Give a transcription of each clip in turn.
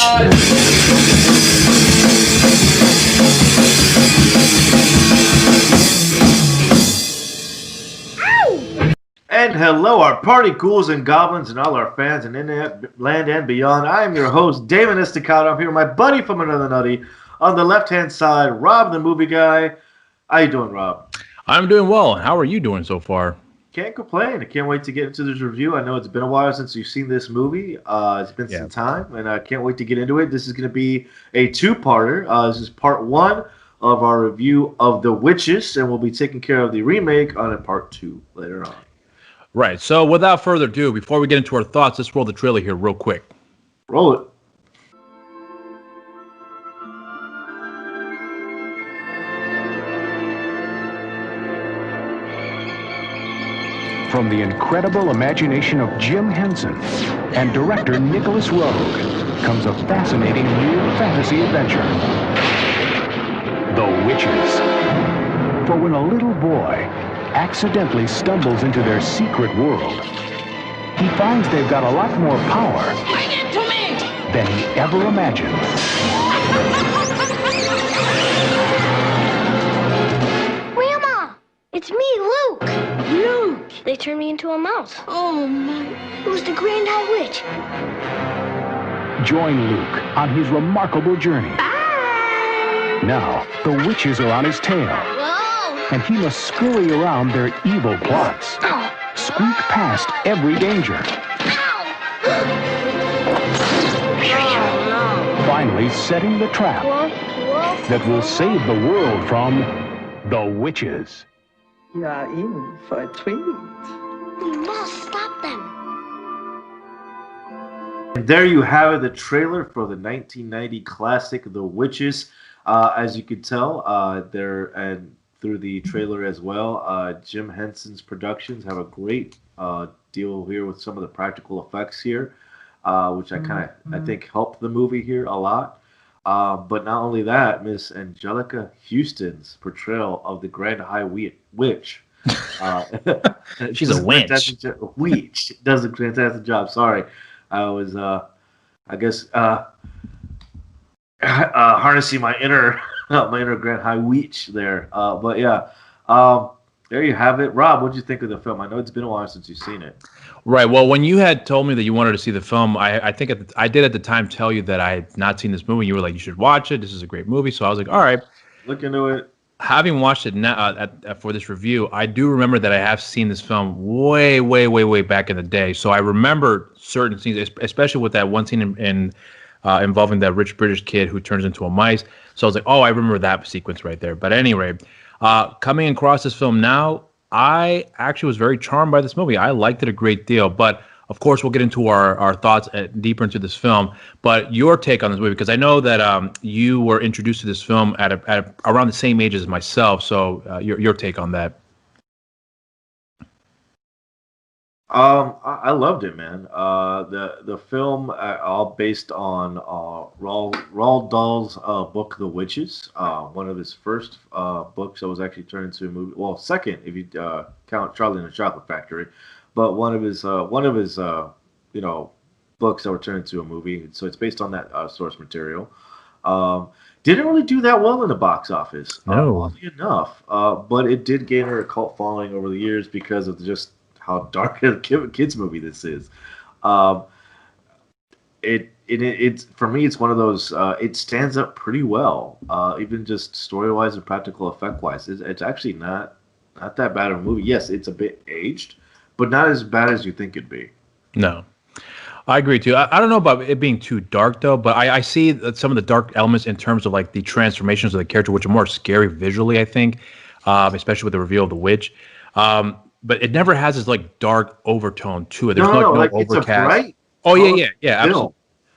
And hello, our party ghouls and goblins and all our fans in internet land and beyond. I am your host, Damon Estacado. I'm here with my buddy from Another Nutty. On the left-hand side, Rob the movie guy. How you doing, Rob? I'm doing well. How are you doing so far? Can't complain. I can't wait to get into this review. I know it's been a while since you've seen this movie. It's been some time, and I can't wait to get into it. This is going to be a two-parter. This is part one of our review of The Witches, and we'll be taking care of the remake on a part two later on. Right. So without further ado, before we get into our thoughts, let's roll the trailer here real quick. Roll it. From the incredible imagination of Jim Henson and director Nicholas Roeg comes a fascinating new fantasy adventure. The Witches. For when a little boy accidentally stumbles into their secret world, he finds they've got a lot more power than he ever imagined. Grandma, it's me, Luke. Luke. They turned me into a mouse. Oh, my. It was the Grand High Witch. Join Luke on his remarkable journey. Now, the witches are on his tail. And he must scurry around their evil plots. Squeak past every danger. Finally setting the trap that will save the world from the witches. You are in for a treat. We must stop them. And there you have it, the trailer for the 1990 classic, The Witches. As you could tell, through the trailer as well, Jim Henson's productions have a great deal here with some of the practical effects here, which I think helped the movie here a lot. But not only that, Miss Angelica Houston's portrayal of the Grand High Witch. She's a witch. Witch does a fantastic job. Sorry, I was, harnessing my inner Grand High Witch there. But yeah, there you have it. Rob, what did you think of the film? I know it's been a while since you've seen it. Right. Well, when you had told me that you wanted to see the film, I think I did at the time tell you that I had not seen this movie. You were like, you should watch it. This is a great movie. So I was like, all right. Look into it. Having watched it now for this review, I do remember that I have seen this film way, way, way, way back in the day. So I remember certain scenes, especially with that one scene involving that rich British kid who turns into a mice. So I was like, oh, I remember that sequence right there. But anyway, coming across this film now, I actually was very charmed by this movie. I liked it a great deal. But of course, we'll get into our thoughts deeper into this film. But your take on this movie, because I know that you were introduced to this film at around the same age as myself. So your take on that. I loved it, man. The film all based on Roald Dahl's book, The Witches. One of his first books that was actually turned into a movie. Well, second if you count Charlie and the Chocolate Factory, but one of his books that were turned into a movie. So it's based on that source material. Didn't really do that well in the box office. No, oddly enough. But it did gain her a cult following over the years because of just how dark a kids movie this is. It's for me, it's one of those. It stands up pretty well, even just story wise and practical effect wise. It's actually not that bad of a movie. Yes, it's a bit aged, but not as bad as you think it'd be. No, I agree too. I don't know about it being too dark though, but I see some of the dark elements in terms of like the transformations of the character, which are more scary visually. I think, especially with the reveal of the witch. But it never has this like dark overtone to it. There's no overcast. It's a bright. Oh yeah, absolutely.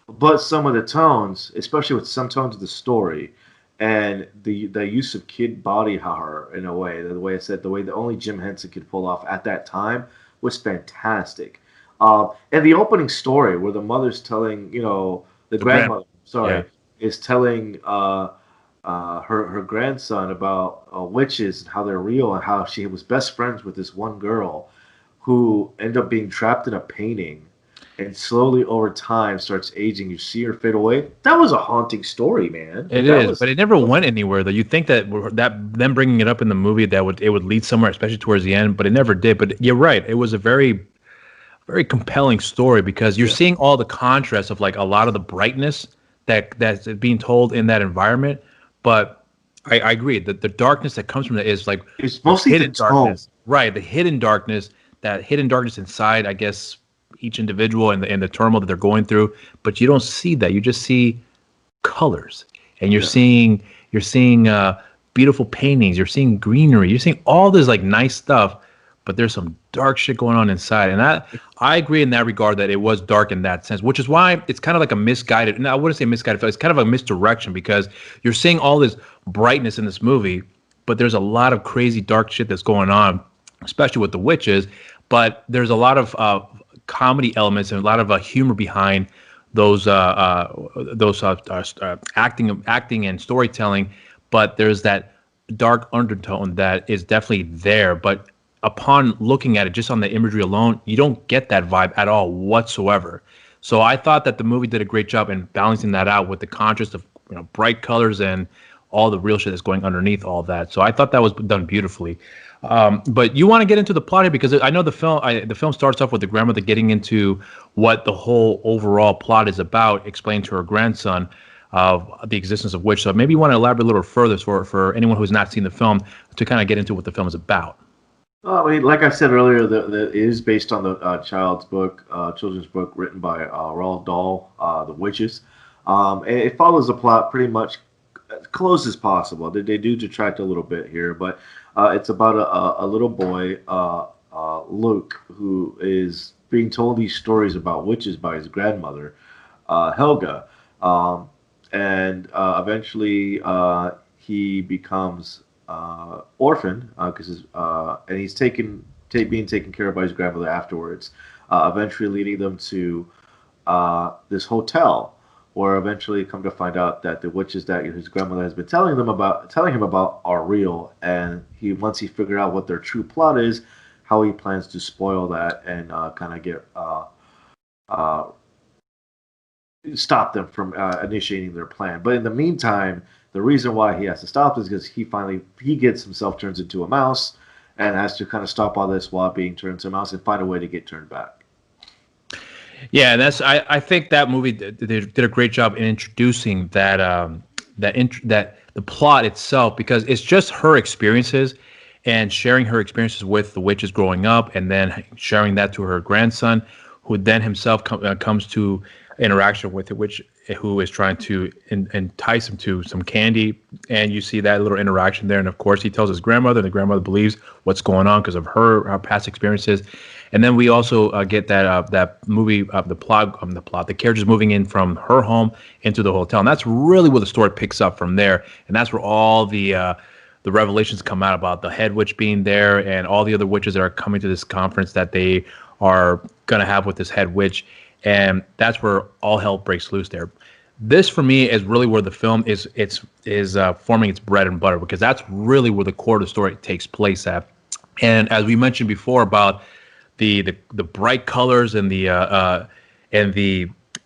But some of the tones, especially with some tones of the story, and the use of kid body horror in a way, the way that only Jim Henson could pull off at that time was fantastic. And the opening story where the mother's telling, the grandmother, is telling her grandson about witches and how they're real and how she was best friends with this one girl who ended up being trapped in a painting and slowly over time starts aging. You see her fade away. That was a haunting story, man. It That is, was but it never went anywhere. Though you'd think that them bringing it up in the movie that it would lead somewhere, especially towards the end, but it never did. But you're right; it was a very compelling story because you're yeah, seeing all the contrast of like a lot of the brightness that's being told in that environment. But I agree that the darkness that comes from it is like it's the mostly the hidden tone. darkness, right? The hidden darkness, that hidden darkness inside, I guess, each individual and the turmoil that they're going through. But you don't see that. You just see colors, and Yeah. you're seeing beautiful paintings. You're seeing greenery. You're seeing all this like nice stuff, but there's some dark shit going on inside. And I agree in that regard that it was dark in that sense, which is why it's kind of like a misguided. No, I wouldn't say misguided. It's kind of a misdirection because you're seeing all this brightness in this movie, but there's a lot of crazy dark shit that's going on, especially with the witches. But there's a lot of comedy elements and a lot of humor behind those acting and storytelling. But there's that dark undertone that is definitely there. But upon looking at it just on the imagery alone, you don't get that vibe at all whatsoever. So I thought that the movie did a great job in balancing that out with the contrast of bright colors and all the real shit that's going underneath all that. So I thought that was done beautifully. But you want to get into the plot here because I know the film starts off with the grandmother getting into what the whole overall plot is about, explaining to her grandson of the existence of witch. So maybe you want to elaborate a little further for anyone who's not seen the film to kind of get into what the film is about. Well, I mean, like I said earlier, it is based on the children's book written by Roald Dahl, The Witches. And it follows the plot pretty much as close as possible. They do detract a little bit here, but it's about a little boy, Luke, who is being told these stories about witches by his grandmother, Helga. And eventually he becomes orphaned because and he's being taken care of by his grandmother afterwards, eventually leading them to this hotel where eventually come to find out that the witches that his grandmother has been telling him about are real, and once he figured out what their true plot is, how he plans to spoil that and kind of get stop them from initiating their plan. But in the meantime, the reason why he has to stop is because he gets himself turns into a mouse and has to kind of stop all this while being turned into a mouse and find a way to get turned back. Yeah, and I think that movie did a great job in introducing that the plot itself, because it's just her experiences and sharing her experiences with the witches growing up, and then sharing that to her grandson, who then himself comes to interaction with it, who is trying to entice him to some candy, and you see that little interaction there. And of course, he tells his grandmother, and the grandmother believes what's going on because of her past experiences. And then we also get that movie, the characters moving in from her home into the hotel, and that's really where the story picks up from there. And that's where all the revelations come out about the head witch being there and all the other witches that are coming to this conference that they are gonna have with this head witch. And that's where all hell breaks loose there. This, for me, is really where the film is forming its bread and butter, because that's really where the core of the story takes place at. And as we mentioned before about the bright colors and the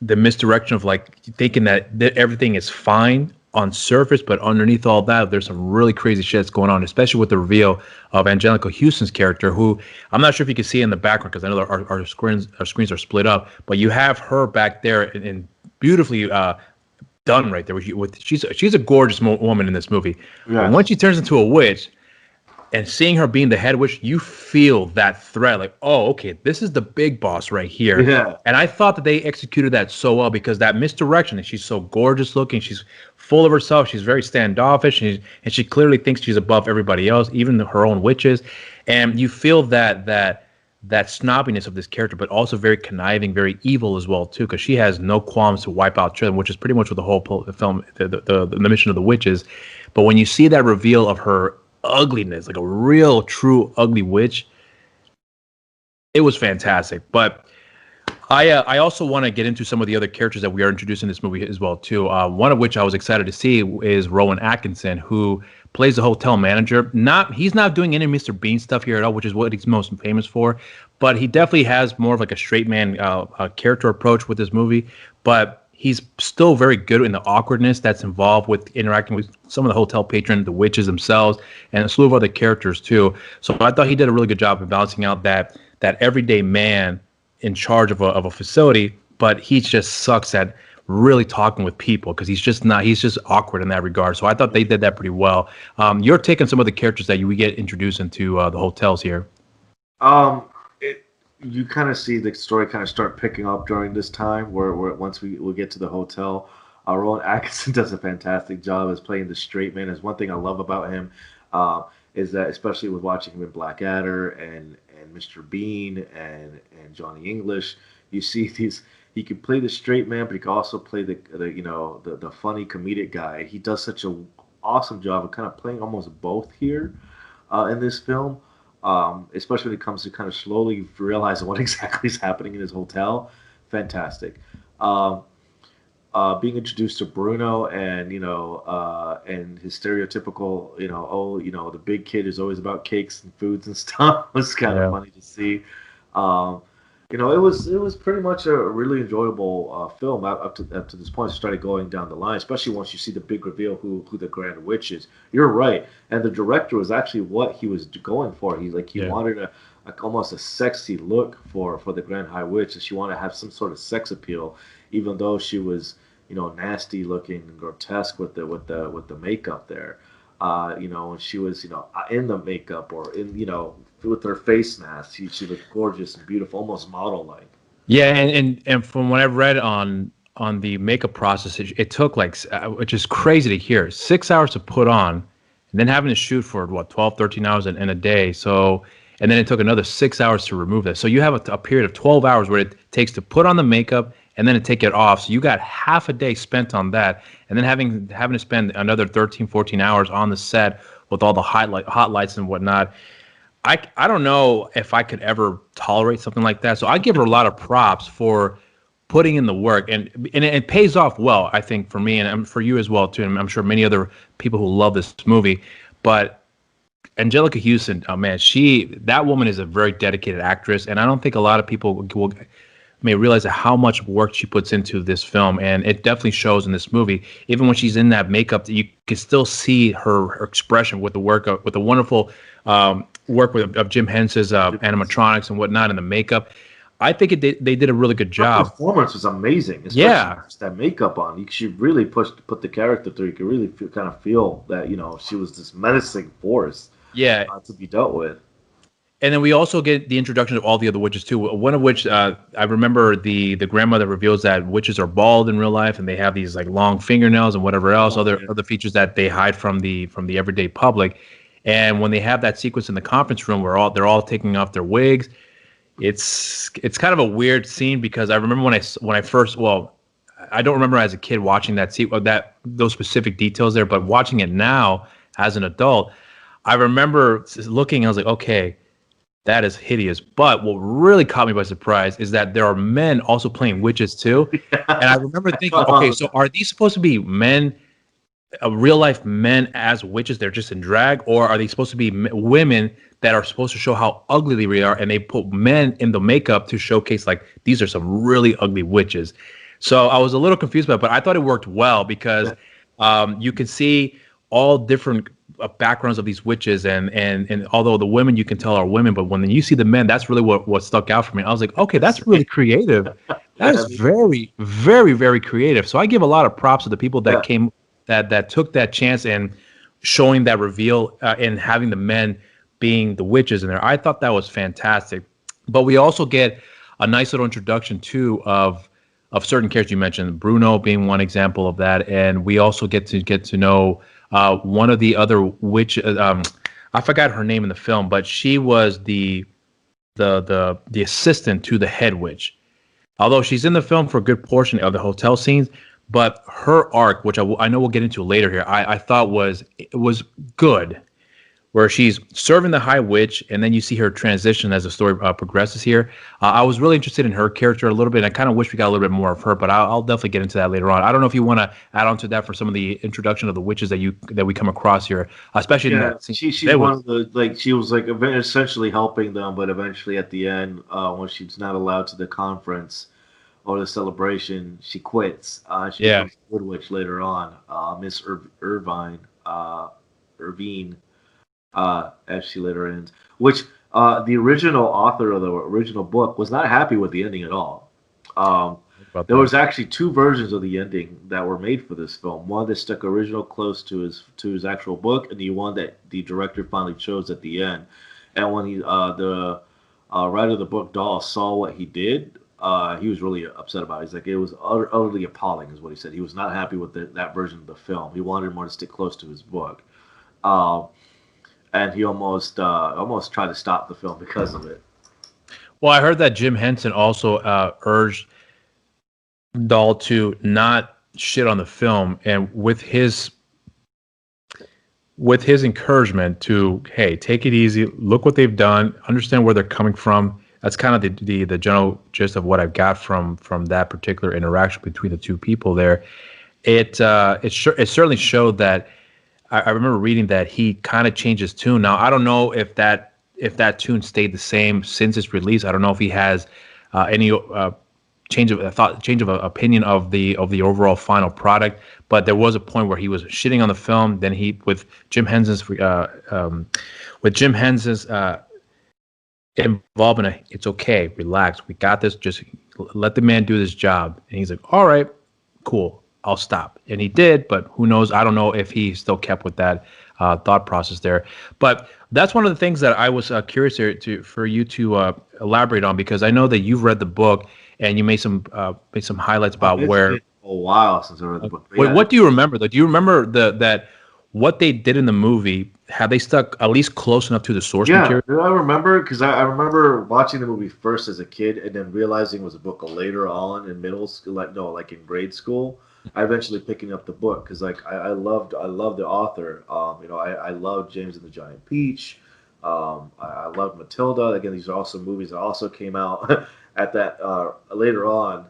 misdirection of like thinking that everything is fine on surface, but underneath all that, there's some really crazy shit that's going on, especially with the reveal of Angelica Houston's character, who I'm not sure if you can see in the background because I know our screens are split up, but you have her back there and beautifully done right there. She's a gorgeous woman in this movie. Yes. And once she turns into a witch, and seeing her being the head witch, you feel that threat. Like, oh, okay, this is the big boss right here. Yeah. And I thought that they executed that so well, because that misdirection, and she's so gorgeous looking, she's full of herself, she's very standoffish, and she clearly thinks she's above everybody else, even her own witches. And you feel that snobbiness of this character, but also very conniving, very evil as well too, because she has no qualms to wipe out children, which is pretty much what the whole film, the mission of the witches. But when you see that reveal of her ugliness, like a real true ugly witch, it was fantastic. But I also want to get into some of the other characters that we are introducing in this movie as well too. One of which I was excited to see is Rowan Atkinson, who plays the hotel manager. He's not doing any Mr. Bean stuff here at all, which is what he's most famous for. But he definitely has more of like a straight man character approach with this movie. But he's still very good in the awkwardness that's involved with interacting with some of the hotel patrons, the witches themselves, and a slew of other characters too. So I thought he did a really good job of balancing out that everyday man in charge of a facility, but he just sucks at really talking with people because he's just awkward in that regard. So I thought they did that pretty well. You're taking some of the characters that we get introduced into the hotels here. You kind of see the story kind of start picking up during this time where once we get to the hotel. Rowan Atkinson does a fantastic job as playing the straight man. Is one thing I love about him is that, especially with watching him in Blackadder and Mr. Bean and Johnny English, you see these. He can play the straight man, but he can also play the funny comedic guy. He does such an awesome job of kind of playing almost both here in this film. Especially when it comes to kind of slowly realizing what exactly is happening in his hotel. Fantastic. Being introduced to Bruno and and his stereotypical the big kid is always about cakes and foods and stuff was kind of funny to see. It was pretty much a really enjoyable film up to this point. It started going down the line, especially once you see the big reveal who the Grand Witch is. You're right, and the director was actually what he was going for. He wanted almost a sexy look for the Grand High Witch, and she wanted to have some sort of sex appeal, even though she was nasty looking and grotesque with the makeup there. When she was in the makeup or in with her face mask, she looked gorgeous and beautiful, almost model-like. Yeah, and from what I've read on the makeup process, it took which is crazy to hear, 6 hours to put on, and then having to shoot for 12, 13 hours in a day. So, and then it took another 6 hours to remove that. So you have a period of 12 hours where it takes to put on the makeup and then to take it off. So you got half a day spent on that, and then having to spend another 13, 14 hours on the set with all the hot lights and whatnot. I don't know if I could ever tolerate something like that. So I give her a lot of props for putting in the work, and it pays off well, I think, for me and for you as well too. And I'm sure many other people who love this movie. But Angelica Houston, oh man, that woman is a very dedicated actress, and I don't think a lot of people may realize how much work she puts into this film, and it definitely shows in this movie. Even when she's in that makeup, you can still see her expression with the work with the wonderful work of Jim Henson's animatronics and whatnot, and the makeup. I think they did a really good job. Her performance was amazing. Especially that makeup on. She really put the character through. You could really feel that she was this menacing force. Yeah, to be dealt with. And then we also get the introduction of all the other witches too. One of which I remember the grandmother reveals that witches are bald in real life, and they have these long fingernails and whatever else, other features that they hide from the everyday public. And when they have that sequence in the conference room where they're all taking off their wigs, it's kind of a weird scene, because I remember when I first, I don't remember as a kid watching those specific details there, but watching it now as an adult, I remember looking, I was like, okay, that is hideous. But what really caught me by surprise is that there are men also playing witches too. And I remember thinking, okay, so are these supposed to be men, real life men as witches? They're just in drag, or are they supposed to be women that are supposed to show how ugly they really are, and they put men in the makeup to showcase these are some really ugly witches? So I was a little confused about it, but I thought it worked well, because you could see all different backgrounds of these witches, and although the women you can tell are women, but when you see the men, that's really what stuck out for me. I was like, okay, that's really creative. That is very, very, very creative. So I give a lot of props to the people that came that took that chance and showing that reveal and having the men being the witches in there. I thought that was fantastic. But we also get a nice little introduction too of certain characters you mentioned, Bruno being one example of that, and we also get to know one of the other witch. I forgot her name in the film, but she was the assistant to the head witch. Although she's in the film for a good portion of the hotel scenes, but her arc, which I know we'll get into later here, I thought was good, where she's serving the High Witch, and then you see her transition as the story progresses here. I was really interested in her character a little bit, and I kind of wish we got a little bit more of her, but I'll definitely get into that later on. I don't know if you want to add on to that for some of the introduction of the witches that we come across here, especially in Yeah, that scene. she's That one was of the like she was like essentially helping them, but eventually at the end, when she's not allowed to the conference or the celebration, she quits. She yeah, becomes a Wood Witch later on, Miss Irvine, Irvine, as she later ends. Which the original author of the original book was not happy with the ending at all. Um, about there that. was actually two versions of the ending that were made for this film. One that stuck original close to his actual book, and the one that the director finally chose at the end. And when the writer of the book, Dahl, saw what he did, he was really upset about it. He's like, it was utterly appalling, is what he said. He was not happy with that version of the film. He wanted more to stick close to his book, uh, and he almost tried to stop the film because of it. Well, I heard that Jim Henson also urged Dahl to not shit on the film, and with his encouragement to, hey, take it easy, look what they've done, understand where they're coming from. That's kind of the general gist of what I've got from that particular interaction between the two people there. It certainly showed that. I remember reading that he kind of changed his tune. Now I don't know if that tune stayed the same since its release. I don't know if he has any change of opinion of the overall final product. But there was a point where he was shitting on the film. Then he with Jim Henson's involvement. It's okay, relax, we got this. Just let the man do his job. And he's like, all right, cool, I'll stop. And he did, but who knows? I don't know if he still kept with that thought process there. But that's one of the things that I was curious for you to elaborate on, because I know that you've read the book and you made some highlights about It's where. been a while since I read the book. But Wait, yeah, what do you remember though? Do you remember that what they did in the movie? Have they stuck at least close enough to the source yeah, material? do I remember because I remember watching the movie first as a kid and then realizing it was a book later on in middle school, like no, like in grade school. I eventually picking up the book because like I loved the author. I loved James and the Giant Peach. I loved Matilda. Again, these are also movies that also came out at that later on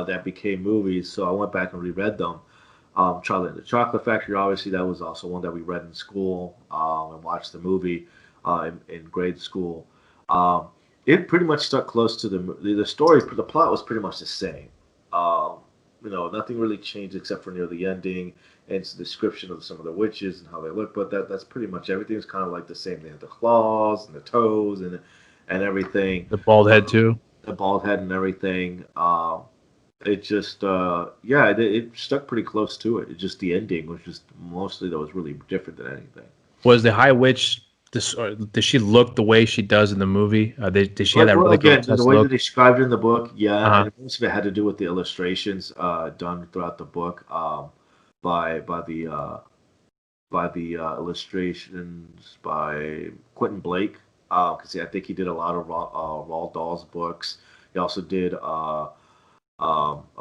that became movies. So I went back and reread them. Charlie and the Chocolate Factory, obviously, that was also one that we read in school and watched the movie in grade school. Um, it pretty much stuck close to the story. The plot was pretty much the same. Um, Nothing really changed except for near the ending and its description of some of the witches and how they look. But that's pretty much everything is kind of like the same. They have the claws and the toes and everything, The bald head too. the bald head and everything. It just yeah, it stuck pretty close to it. It just the ending was just mostly that was really different than anything. Was the High Witch? Does she look the way she does in the movie? Did she have But that well, really again, the grotesque way that look? they described it in the book, yeah, Uh-huh. and most of it had to do with the illustrations done throughout the book by by the uh, by the illustrations by Quentin Blake. Because I think he did a lot of Roald Dahl's books. He also did a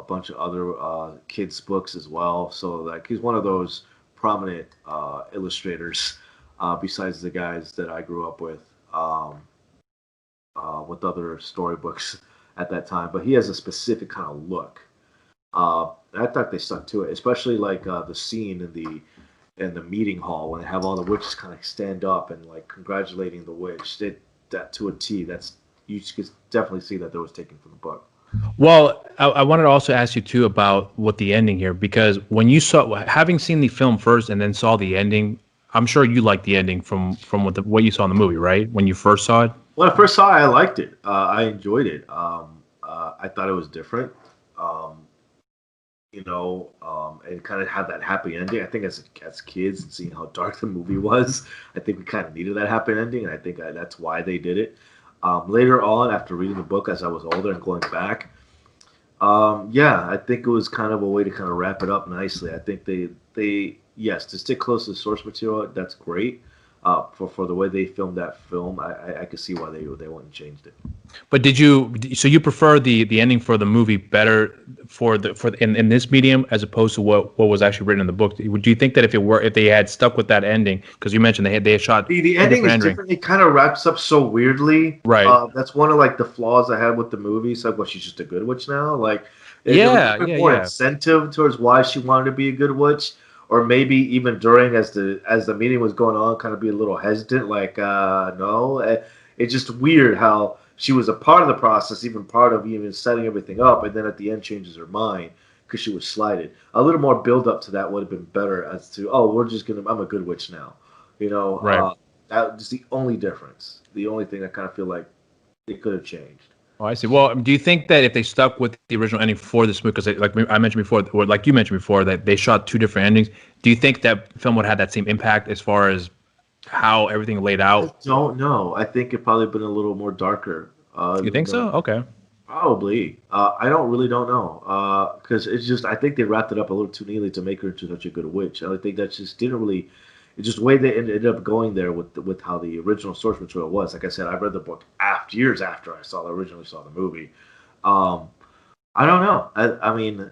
bunch of other kids' books as well. So like he's one of those prominent illustrators besides the guys that I grew up with other storybooks at that time. But he has a specific kind of look. I thought they stuck to it, especially like the scene in the meeting hall when they have all the witches kind of stand up and like congratulating the witch. That to a T. That's you could definitely see that was taken from the book. Well, I wanted to also ask you too about what the ending here, because when you saw, having seen the film first and then saw the ending, I'm sure you liked the ending from what you saw in the movie, right? When you first saw it. When I first saw it, I liked it. I enjoyed it. I thought it was different. Um, and kind of had that happy ending. I think as kids and seeing how dark the movie was, I think we kind of needed that happy ending, and I think that's why they did it. Later on, after reading the book as I was older and going back, yeah, I think it was kind of a way to kind of wrap it up nicely. I think they yes, to stick close to the source material, that's great. For the way they filmed that film, I could see why they wouldn't have changed it. But so you prefer the ending for the movie better in this medium as opposed to what was actually written in the book? Do you think that if they had stuck with that ending, because you mentioned they had shot The two ending different is endings, different. It kind of wraps up so weirdly. right? That's one of like the flaws I had with the movie. It's like, well, she's just a good witch now. Like, there was a Yeah, little bit yeah, more yeah. incentive towards why she wanted to be a good witch, or maybe even during as the meeting was going on, kind of be a little hesitant. Like, no, it's just weird how she was a part of the process, even part of even setting everything up, and then at the end changes her mind because she was slighted. A little more build up to that would have been better as to, oh, I'm a good witch now. You know, Right. that's the only difference. The only thing I kind of feel like it could have changed. Oh, I see. Well, do you think that if they stuck with the original ending for this movie, because like I mentioned before, or like you mentioned before, that they shot two different endings, do you think that film would have that same impact as far as how everything laid I out? don't know. I think it probably been a little more darker. You think so? Okay. Probably. I don't know. Because it's just I think they wrapped it up a little too neatly to make her into such a good witch. I think that just didn't really. It's just the way they ended up going there with how the original source material was. Like I said, I read the book years after originally saw the movie. Um, I don't know. I mean,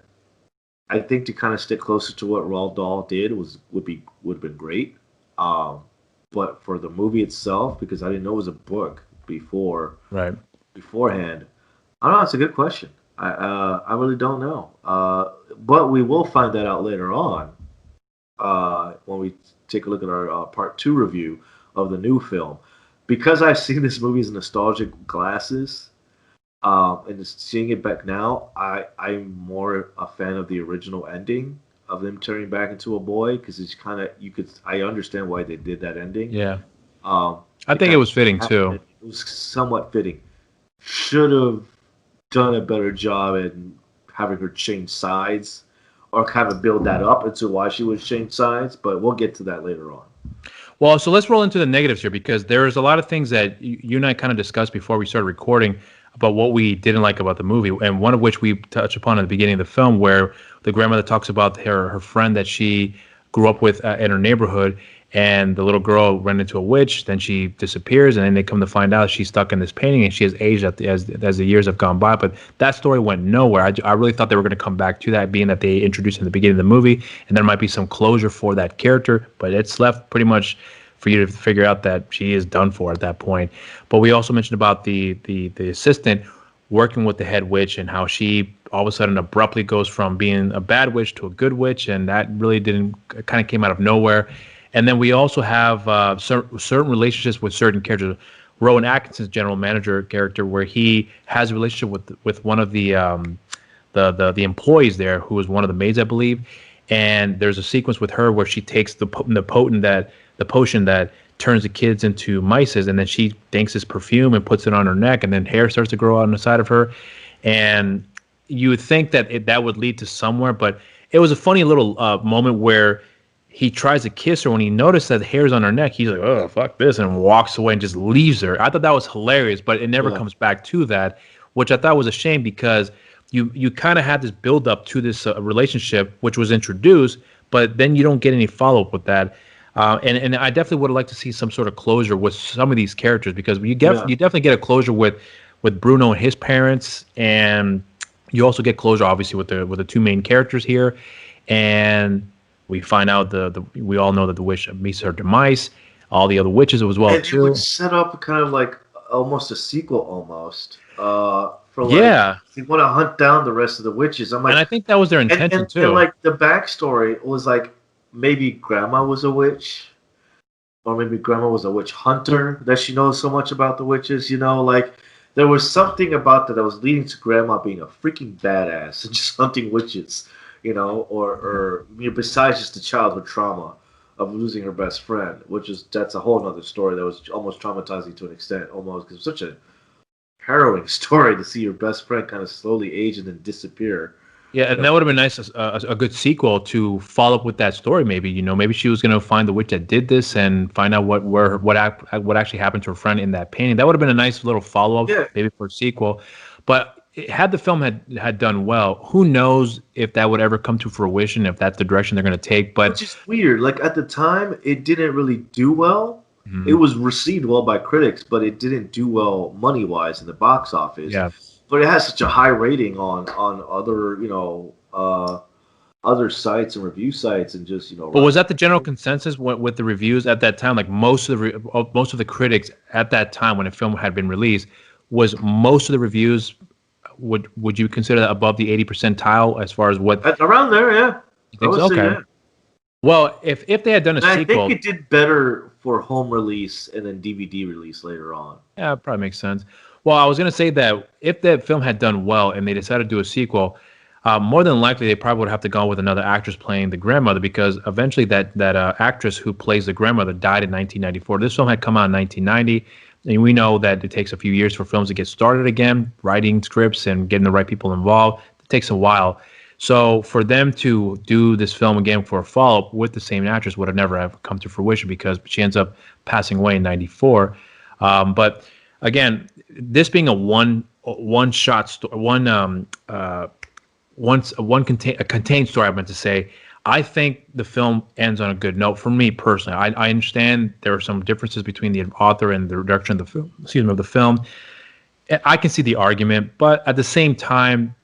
I think to kind of stick closer to what Roald Dahl did would have been great. Um, but for the movie itself, because I didn't know it was a book Right. beforehand, I don't know. It's a good question. I really don't know. But we will find that out later on when we take a look at our part two review of the new film. Because I've seen this movie as nostalgic glasses, and just seeing it back now, I'm more a fan of the original ending of them turning back into a boy because it's kind of I understand why they did that ending. Yeah. Um, I it think kind it of was fitting too. it was somewhat fitting. Should have done a better job in having her change sides or kind of build that up into why she would change sides, but we'll get to that later on. Well, so let's roll into the negatives here because there's a lot of things that you and I kind of discussed before we started recording about what we didn't like about the movie, and one of which we touched upon at the beginning of the film, where the grandmother talks about her friend that she grew up with in her neighborhood, and the little girl ran into a witch, then she disappears, and then they come to find out she's stuck in this painting, and she has aged as the years have gone by. But that story went nowhere. I really thought they were going to come back to that, being that they introduced in the beginning of the movie, and there might be some closure for that character, but it's left pretty much for you to figure out that she is done for at that point. But we also mentioned about the assistant working with the head witch and how she all of a sudden abruptly goes from being a bad witch to a good witch, and that really didn't kind of came out of nowhere. And then we also have certain relationships with certain characters. Rowan Atkinson's general manager character, where he has a relationship with one of the employees there, who is one of the maids, I believe. And there's a sequence with her where she takes the potion that turns the kids into mices, and then she thinks it's perfume and puts it on her neck, and then hair starts to grow out on the side of her. And you would think that that would lead to somewhere, but it was a funny little moment where he tries to kiss her. When he noticed that the hair's on her neck, he's like, "Oh, fuck this," and walks away and just leaves her. I thought that was hilarious, but it never Yeah. comes back to that, which I thought was a shame because you kind of had this build up to this relationship, which was introduced, but then you don't get any follow up with that. And I definitely would like to see some sort of closure with some of these characters because Yeah. you definitely get a closure with Bruno and his parents, and you also get closure obviously with the two main characters here, and we find out we all know that the witch meets her demise, all the other witches as well And it would too. set up kind of like almost a sequel almost. For like Yeah, you want to hunt down the rest of the witches. I'm and like I think that was their and, intention and, and too. like the backstory was like maybe grandma was a witch, or maybe grandma was a witch hunter that she knows so much about the witches, like there was something about that was leading to grandma being a freaking badass and just hunting witches, or besides just the childhood trauma of losing her best friend, that's a whole other story that was almost traumatizing to an extent, almost because it's such a harrowing story to see your best friend kind of slowly age and then disappear. Yeah, and that would have been nice, a good sequel to follow up with that story. Maybe maybe she was going to find the witch that did this and find out what actually happened to her friend in that painting. That would have been a nice little follow up, Yeah, maybe for a sequel. But had the film had done well, who knows if that would ever come to fruition, if that's the direction they're going to take. But which is weird. Like at the time, it didn't really do well. It was received well by critics, but it didn't do well money-wise in the box office. Yeah. But it has such a high rating on other other sites and review sites, and just But was that the general consensus with the reviews at that time? Like most of the critics at that time when a film had been released, was most of the reviews, would you consider that above the 80 percentile as far as what around there? Yeah, you think so? say, Okay. yeah. Well, if they had done a And sequel, I think it did better for home release and then DVD release later on. yeah, it probably makes sense. Well, I was going to say that if that film had done well and they decided to do a sequel, more than likely they probably would have to go with another actress playing the grandmother, because eventually that actress who plays the grandmother died in 1994. This film had come out in 1990, and we know that it takes a few years for films to get started again, writing scripts and getting the right people involved. It takes a while. So for them to do this film again for a follow-up with the same actress would have never have come to fruition, because she ends up passing away in 94. But again, this being a one-shot story, a contained story, I meant to say, I think the film ends on a good note for me personally. I understand there are some differences between the author and the direction of the film. Of the film. I can see the argument, but at the same time,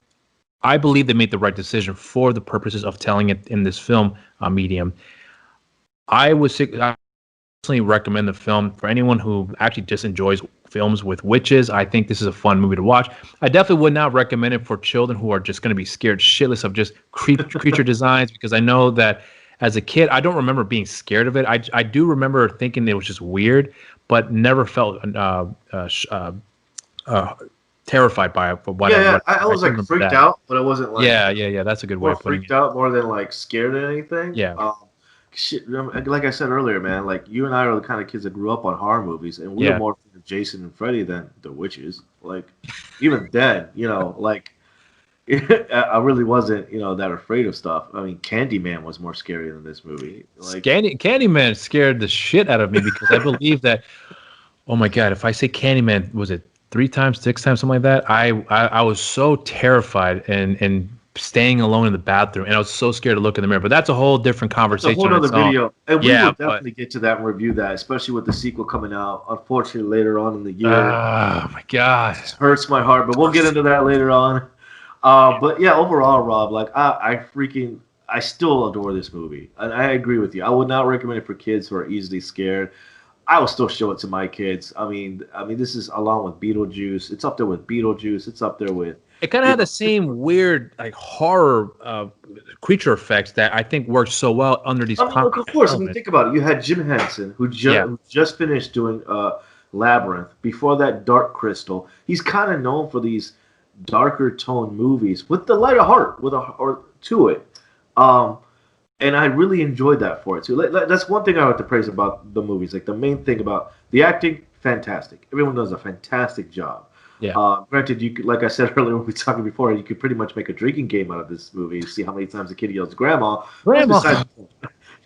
I believe they made the right decision for the purposes of telling it in this film medium. I personally recommend the film for anyone who actually just enjoys films with witches. I think this is a fun movie to watch. I definitely would not recommend it for children who are just going to be scared shitless of just creature designs, because I know that as a kid, I don't remember being scared of it. I do remember thinking it was just weird, but never felt terrified by it. For what I was like freaked out, but I wasn't like That's a good way of putting it. Freaked out more than like scared or anything. Yeah. Shit, like I said earlier, man. Like you and I are the kind of kids that grew up on horror movies, and we were more for Jason and Freddy than the witches. Like even then, like I really wasn't, that afraid of stuff. I mean, Candyman was more scary than this movie. Like Candyman scared the shit out of me, because I believe that. Oh my God! If I say Candyman, was it 3 times, 6 times, something like that? I was so terrified and staying alone in the bathroom, and I was so scared to look in the mirror. But that's a whole different conversation. It's a whole other video, and we will definitely get to that and review that, especially with the sequel coming out. Unfortunately, later on in the year. Oh my God, it hurts my heart, but we'll get into that later on. But yeah, overall, Rob, like I still adore this movie, and I agree with you. I would not recommend it for kids who are easily scared. I will still show it to my kids. I mean, this is along with Beetlejuice. It's up there with Beetlejuice. It's up there with. It kind of had the same weird, like horror creature effects that I think worked so well under these. Look, of course. I mean, think about it. You had Jim Henson, who just finished doing Labyrinth. Before that, Dark Crystal. He's kind of known for these darker tone movies with the lighter heart, to it. And I really enjoyed that for it too. That's one thing I have to praise about the movies. Like the main thing about the acting, fantastic. Everyone does a fantastic job. Yeah. Granted, you could, like I said earlier when we were talking before, you could pretty much make a drinking game out of this movie. You see how many times the kid yells, "Grandma, Grandma,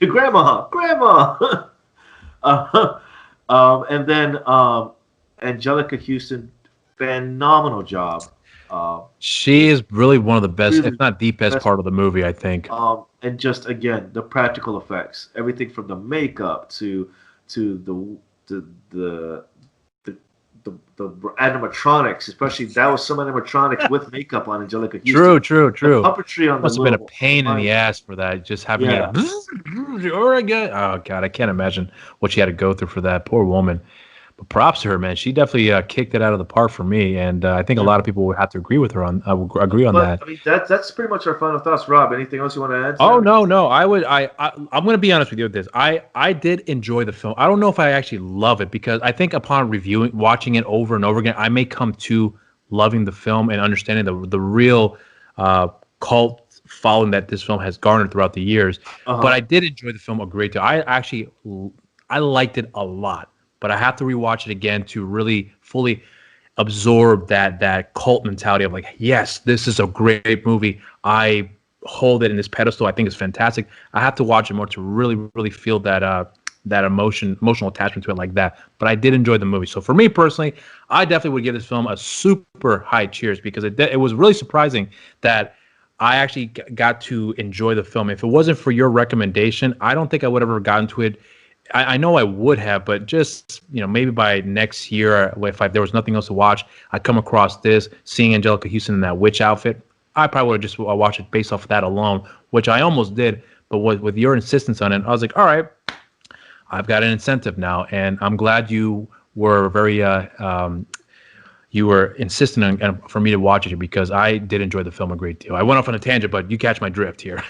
Grandma, Grandma." And then Angelica Houston, phenomenal job. She is really one of the best, if not the best part of the movie, I think. And just again, the practical effects, everything from the makeup to the animatronics, especially that was some animatronics with makeup on Angelica Houston. True. The puppetry on must have been a pain in the ass for that. Just having it. Oh God, I can't imagine what she had to go through for that. Poor woman. But props to her, man. She definitely kicked it out of the park for me, and I think a lot of people would have to agree with her on. Agree on that. I mean, that's pretty much our final thoughts, Rob. Anything else you want to add? Oh no. I'm going to be honest with you with this. I did enjoy the film. I don't know if I actually love it, because I think upon watching it over and over again, I may come to loving the film and understanding the real cult following that this film has garnered throughout the years. But I did enjoy the film a great deal. I liked it a lot. But I have to rewatch it again to really fully absorb that cult mentality of like, yes, this is a great movie. I hold it in this pedestal. I think it's fantastic. I have to watch it more to really, really feel that emotional attachment to it like that. But I did enjoy the movie. So for me personally, I definitely would give this film a super high cheers, because it was really surprising that I actually got to enjoy the film. If it wasn't for your recommendation, I don't think I would have ever gotten to it I know I would have, but just, maybe by next year, if there was nothing else to watch, I come across this, seeing Angelica Houston in that witch outfit. I probably would have just watched it based off of that alone, which I almost did. But with your insistence on it, I was like, all right, I've got an incentive now, and I'm glad you were very you were insistent on for me to watch it because I did enjoy the film a great deal. I went off on a tangent, but you catch my drift here.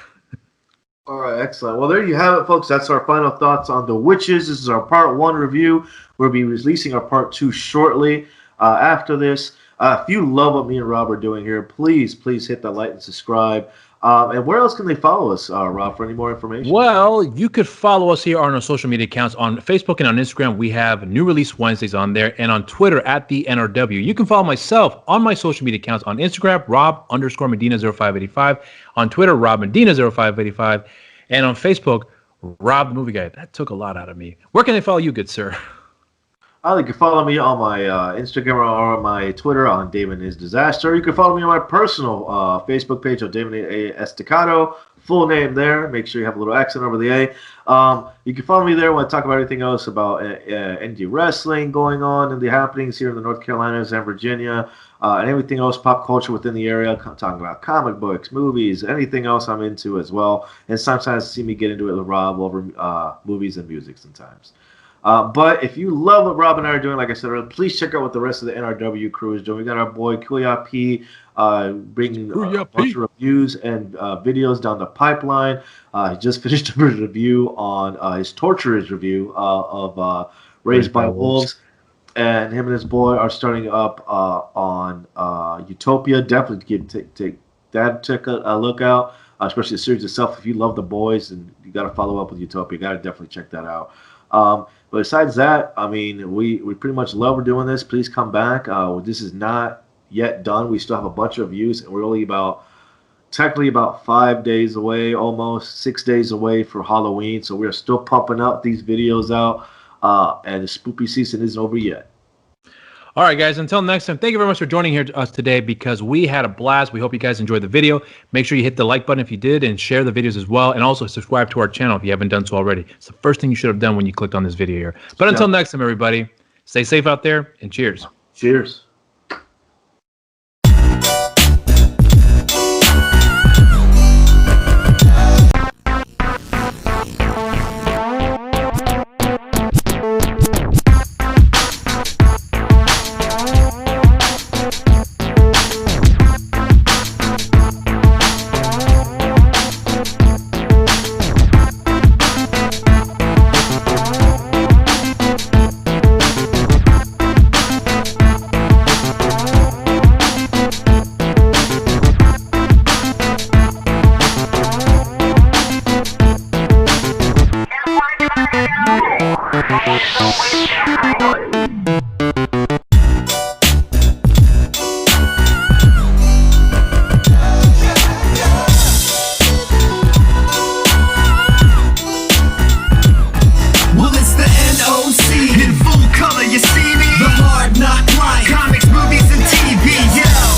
All right, excellent. Well, there you have it, folks. That's our final thoughts on The Witches. This is our part 1 review. We'll be releasing our part 2 shortly after this. If you love what me and Rob are doing here, please hit that like and subscribe. And where else can they follow us, Rob, for any more information? Well, you could follow us here on our social media accounts. On Facebook and on Instagram, we have New Release Wednesdays on there. And on Twitter, at the NRW. You can follow myself on my social media accounts on Instagram, Rob_Medina0585. On Twitter, RobMedina0585. And on Facebook, Rob the Movie Guy. That took a lot out of me. Where can they follow you, good sir? You can follow me on my Instagram or my Twitter on David Is Disaster. You can follow me on my personal Facebook page of David A. Estacado. Full name there. Make sure you have a little accent over the A. You can follow me there when I talk about everything else about indie wrestling going on and the happenings here in the North Carolinas and Virginia, and everything else pop culture within the area. Talking about comic books, movies, anything else I'm into as well. And sometimes see me get into it with Rob over movies and music sometimes. But if you love what Rob and I are doing, like I said earlier, please check out what the rest of the NRW crew is doing. We got our boy Kuya P bringing a bunch of reviews and videos down the pipeline. He just finished a review on his Torturers review of Raised by Wolves. And him and his boy are starting up on Utopia. Definitely take a look out, especially the series itself. If you love The Boys, and you got to follow up with Utopia, you got to definitely check that out. But besides that, I mean, we pretty much love we're doing this. Please come back. This is not yet done. We still have a bunch of views, and we're only technically about 5 days away, almost 6 days away for Halloween. So we're still pumping up these videos out, and the spooky season isn't over yet. All right, guys, until next time, thank you very much for joining here to us today because we had a blast. We hope you guys enjoyed the video. Make sure you hit the like button if you did and share the videos as well. And also subscribe to our channel if you haven't done so already. It's the first thing you should have done when you clicked on this video here. But until next time, everybody, stay safe out there and cheers. Cheers.